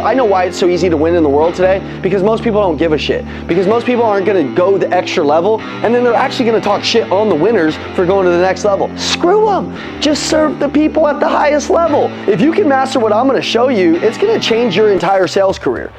I know why it's so easy to win in the world today, because most people don't give a shit. Because most people aren't gonna go the extra level, and then they're actually gonna talk shit on the winners for going to the next level. Screw them, just serve the people at the highest level. If you can master what I'm gonna show you, it's gonna change your entire sales career.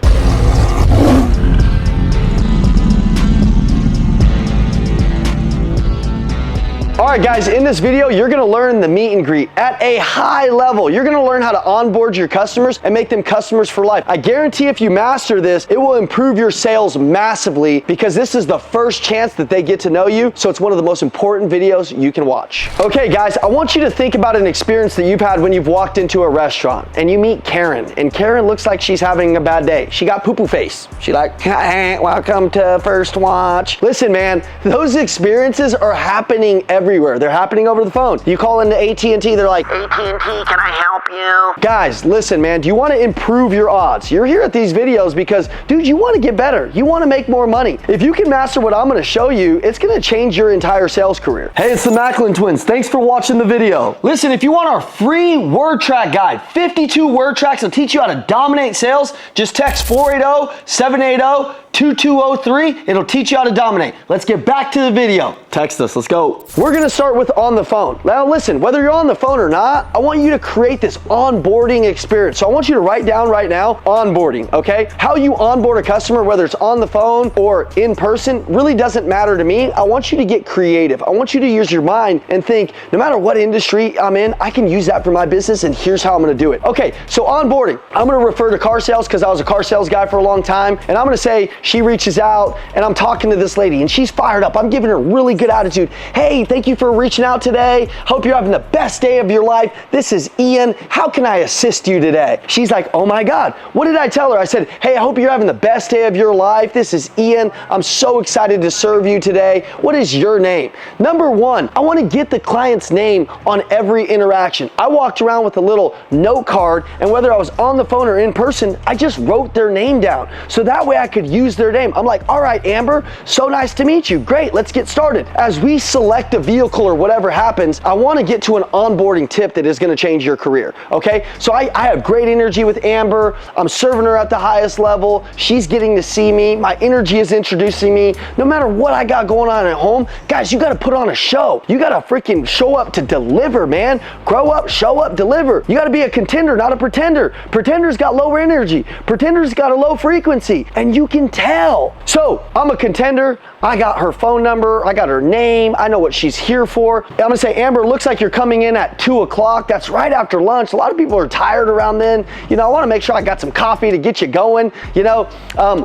All right, guys, in this video, you're gonna learn the meet and greet at a high level. You're gonna learn how to onboard your customers and make them customers for life. I guarantee if you master this, it will improve your sales massively, because this is the first chance that they get to know you, so it's one of the most important videos you can watch. Okay, guys, I want you to think about an experience that you've had when you've walked into a restaurant and you meet Karen, and Karen looks like she's having a bad day. She got poo-poo face. She like, hey, welcome to First Watch. Listen, man, those experiences are happening everywhere. They're happening over the phone. You call into AT&T, they're like, AT&T, can I help you? Guys, listen, man, do you want to improve your odds? You're here at these videos because, dude, you want to get better. You want to make more money. If you can master what I'm going to show you, it's going to change your entire sales career. Hey, it's the Macklin twins. Thanks for watching the video. Listen, if you want our free word track guide, 52 word tracks that'll teach you how to dominate sales, just text 480-780-2203. It'll teach you how to dominate. Let's get back to the video. Text us, let's go. We're gonna start with on the phone. Now listen, whether you're on the phone or not, I want you to create this onboarding experience. So I want you to write down right now, onboarding, okay? How you onboard a customer, whether it's on the phone or in person, really doesn't matter to me. I want you to get creative. I want you to use your mind and think, no matter what industry I'm in, I can use that for my business, and here's how I'm gonna do it. Okay, so onboarding. I'm gonna refer to car sales because I was a car sales guy for a long time, and I'm gonna say she reaches out and I'm talking to this lady and she's fired up. I'm giving her really good attitude. Hey, thank you for reaching out today. Hope you're having the best day of your life. This is Ian. How can I assist you today? She's like, oh my God, what did I tell her? I said, hey, I hope you're having the best day of your life. This is Ian. I'm so excited to serve you today. What is your name? Number one, I want to get the client's name on every interaction. I walked around with a little note card, and whether I was on the phone or in person, I just wrote their name down. So that way I could use their name. I'm like, all right, Amber, so nice to meet you. Great, let's get started. As we select a vehicle or whatever happens, I want to get to an onboarding tip that is going to change your career, okay? So I have great energy with Amber. I'm serving her at the highest level. She's getting to see me. My energy is introducing me. No matter what I got going on at home, guys, you got to put on a show. You got to freaking show up to deliver, man. Grow up, show up, deliver. You got to be a contender, not a pretender. Pretenders got lower energy. Pretenders got a low frequency, and you can tell. So I'm a contender. I got her phone number. I got her name. I know what she's here for. I'm gonna say, Amber, looks like you're coming in at 2 o'clock. That's right after lunch. A lot of people are tired around then. You know, I wanna make sure I got some coffee to get you going. You know,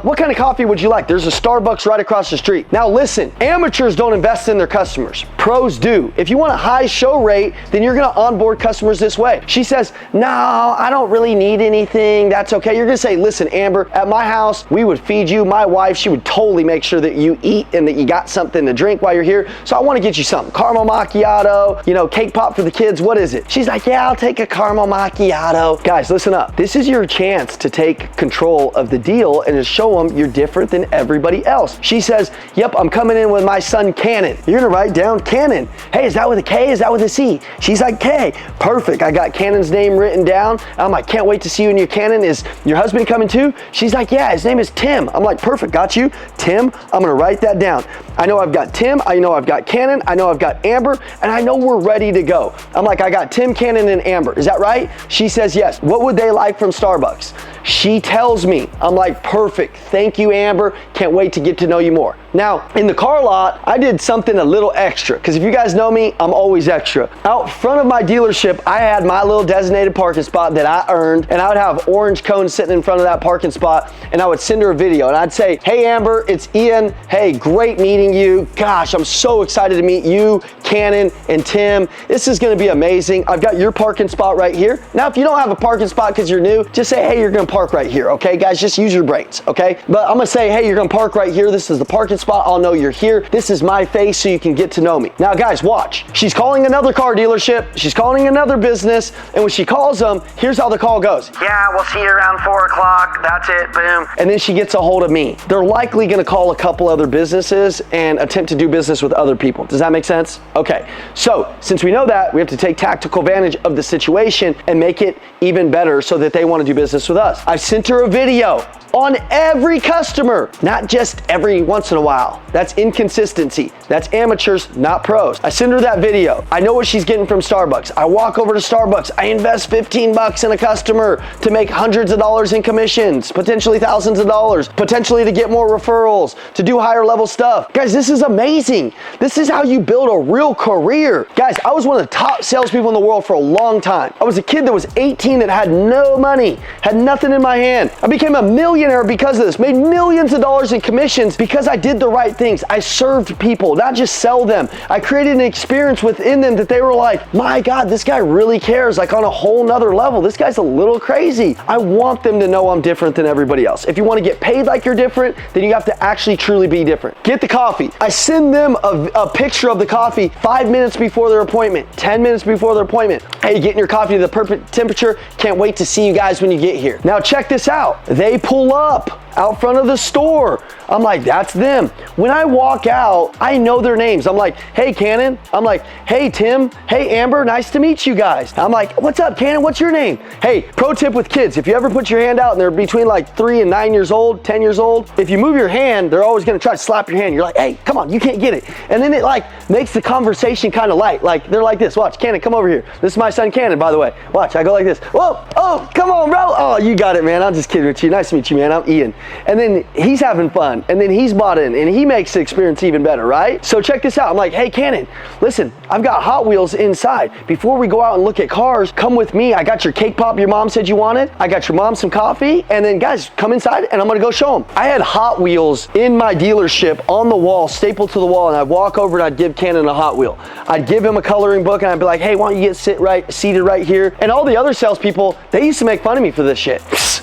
what kind of coffee would you like? There's a Starbucks right across the street. Now listen, amateurs don't invest in their customers. Pros do. If you want a high show rate, then you're gonna onboard customers this way. She says, no, I don't really need anything. That's okay. You're gonna say, listen, Amber, at my house, we would feed you. My wife, she would totally make sure that you eat and that you got something to drink while you're here. So I want to get you something. Caramel macchiato, you know, cake pop for the kids. What is it? She's like, yeah, I'll take a caramel macchiato. Guys, listen up. This is your chance to take control of the deal and to show them you're different than everybody else. She says, yep, I'm coming in with my son, Cannon. You're gonna write down Cannon. Hey, is that with a K? Is that with a C? She's like, K. Perfect. I got Cannon's name written down. I'm like, can't wait to see you and your Cannon. Is your husband coming too? She's like, yeah, his name is Tim. I'm like, perfect, got you. Tim, I'm gonna write that down. I know I've got Tim, I know I've got Cannon, I know I've got Amber, and I know we're ready to go. I'm like, I got Tim, Cannon, and Amber. Is that right? She says yes. What would they like from Starbucks? She tells me. I'm like, perfect. Thank you, Amber. Can't wait to get to know you more. Now, in the car lot, I did something a little extra, because if you guys know me, I'm always extra. Out front of my dealership, I had my little designated parking spot that I earned, and I would have orange cones sitting in front of that parking spot, and I would send her a video, and I'd say, hey, Amber, it's Ian. Hey, great meeting you. Gosh, I'm so excited to meet you, Cannon, and Tim. This is gonna be amazing. I've got your parking spot right here. Now, if you don't have a parking spot because you're new, just say, hey, you're gonna park right here, okay? Guys, just use your brains, okay? But I'm gonna say, hey, you're gonna park right here. This is the parking spot. I'll know you're here. This is my face so you can get to know me. Now, guys, watch. She's calling another car dealership. She's calling another business. And when she calls them, here's how the call goes. Yeah, we'll see you around 4 o'clock. That's it, boom. And then she gets a hold of me. They're likely gonna call a couple other businesses and attempt to do business with other people. Does that make sense? Okay, so since we know that, we have to take tactical advantage of the situation and make it even better so that they want to do business with us. does. I sent her a video on every customer, not just every once in a while. That's inconsistency. That's amateurs, not pros. I send her that video. I know what she's getting from Starbucks. I walk over to Starbucks. I invest 15 bucks in a customer to make hundreds of dollars in commissions, potentially thousands of dollars, potentially to get more referrals, to do higher level stuff. Guys, this is amazing. This is how you build a real career. Guys, I was one of the top salespeople in the world for a long time. I was a kid that was 18 that had no money, had nothing in my hand. I became a millionaire because of this, made millions of dollars in commissions because I did the right things. I served people, not just sell them. I created an experience within them that they were like, my God, this guy really cares, like on a whole nother level. This guy's a little crazy. I want them to know I'm different than everybody else. If you want to get paid like you're different, then you have to actually truly be different. Get the coffee. I send them a picture of the coffee 5 minutes before their appointment, 10 minutes before their appointment. Hey, getting your coffee to the perfect temperature. Can't wait to see you guys when you get here. Now check this out. They pull up out front of the store. I'm like, that's them. When I walk out, I know their names. I'm like, hey, Cannon. I'm like, hey, Tim. Hey, Amber. Nice to meet you guys. I'm like, what's up, Cannon? What's your name? Hey, pro tip with kids. If you ever put your hand out and they're between like 3 and 9 years old, 10 years old, if you move your hand, they're always gonna try to slap your hand. You're like, hey, come on, you can't get it. And then it like makes the conversation kind of light. Like they're like this, watch, Cannon, come over here. This is my son, Cannon, by the way. Watch, I go like this. Whoa, oh, come on, bro. Oh, you got it, man. I'm just kidding with you. Nice to meet you, man. I'm Ian. And then he's having fun, and then he's bought in, and he makes the experience even better, right? So check this out. I'm like, hey, Cannon, listen, I've got Hot Wheels inside. Before we go out and look at cars, come with me. I got your cake pop your mom said you wanted. I got your mom some coffee, and then guys, come inside, and I'm gonna go show them. I had Hot Wheels in my dealership on the wall, stapled to the wall, and I'd walk over and I'd give Cannon a Hot Wheel. I'd give him a coloring book, and I'd be like, hey, why don't you get seated right here? And all the other salespeople, they used to make fun of me for this shit.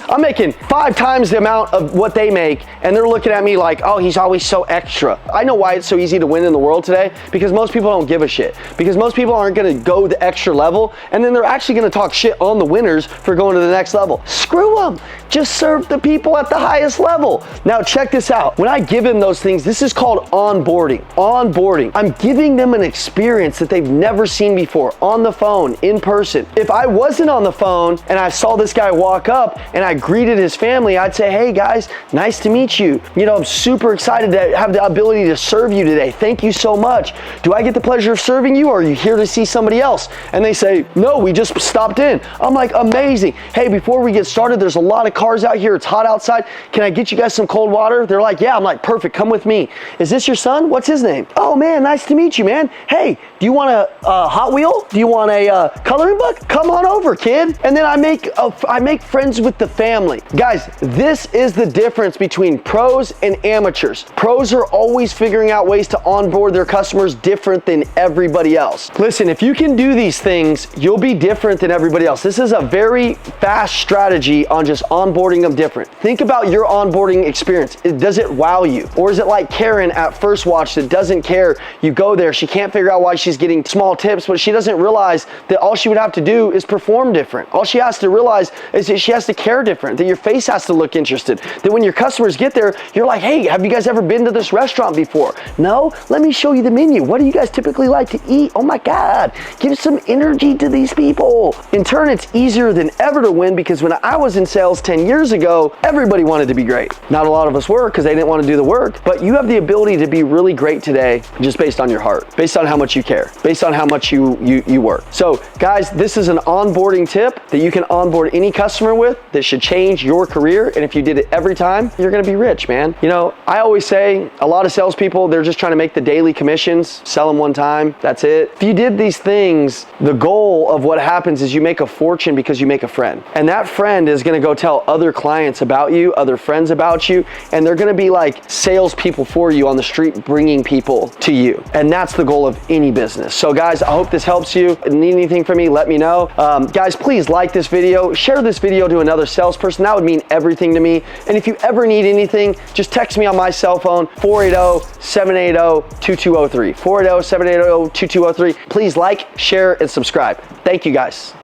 I'm making 5 times the amount of what they make, and they're looking at me like, oh, he's always so extra. I know why it's so easy to win in the world today, because most people don't give a shit. Because most people aren't gonna go the extra level, and then they're actually gonna talk shit on the winners for going to the next level. Screw them. Just serve the people at the highest level. Now check this out. When I give them those things, this is called onboarding. Onboarding. I'm giving them an experience that they've never seen before, on the phone, in person. If I wasn't on the phone and I saw this guy walk up and I greeted his family, I'd say, hey guys, nice to meet you. You know, I'm super excited to have the ability to serve you today. Thank you so much. Do I get the pleasure of serving you, or are you here to see somebody else? And they say, no, we just stopped in. I'm like, amazing. Hey, before we get started, there's a lot of cars out here. It's hot outside. Can I get you guys some cold water? They're like, yeah. I'm like, perfect. Come with me. Is this your son? What's his name? Oh man, nice to meet you, man. Hey, do you want a Hot Wheel? Do you want a coloring book? Come on over, kid. And then I make friends with the family. Guys, this is the difference between pros and amateurs. Pros are always figuring out ways to onboard their customers different than everybody else. Listen, if you can do these things, you'll be different than everybody else. This is a very fast strategy on just onboarding them different. Think about your onboarding experience. Does it wow you? Or is it like Karen at First Watch that doesn't care? You go there, she can't figure out why she's getting small tips, but she doesn't realize that all she would have to do is perform different. All she has to realize is that she has to care different, that your face has to look interested, that when your customers get there, you're like, hey, have you guys ever been to this restaurant before? No? Let me show you the menu. What do you guys typically like to eat? Oh my God, give some energy to these people. In turn, it's easier than ever to win, because when I was in sales 10 years ago, everybody wanted to be great. Not a lot of us were, because they didn't want to do the work, but you have the ability to be really great today just based on your heart, based on how much you care, based on how much you work. So guys, this is an onboarding tip that you can onboard any customer with that should change your career. And if you did it every time, you're gonna be rich, man. You know, I always say a lot of salespeople, they're just trying to make the daily commissions, sell them one time, that's it. If you did these things, the goal of what happens is you make a fortune because you make a friend. And that friend is gonna go tell other clients about you, other friends about you, and they're gonna be like salespeople for you on the street, bringing people to you. And that's the goal of any business. So guys, I hope this helps you. Need anything from me, let me know. Guys, please like this video, share this video to another salesperson. That would mean everything to me. And if you ever need anything, just text me on my cell phone, 480-780-2203. 480-780-2203. Please like, share, and subscribe. Thank you guys.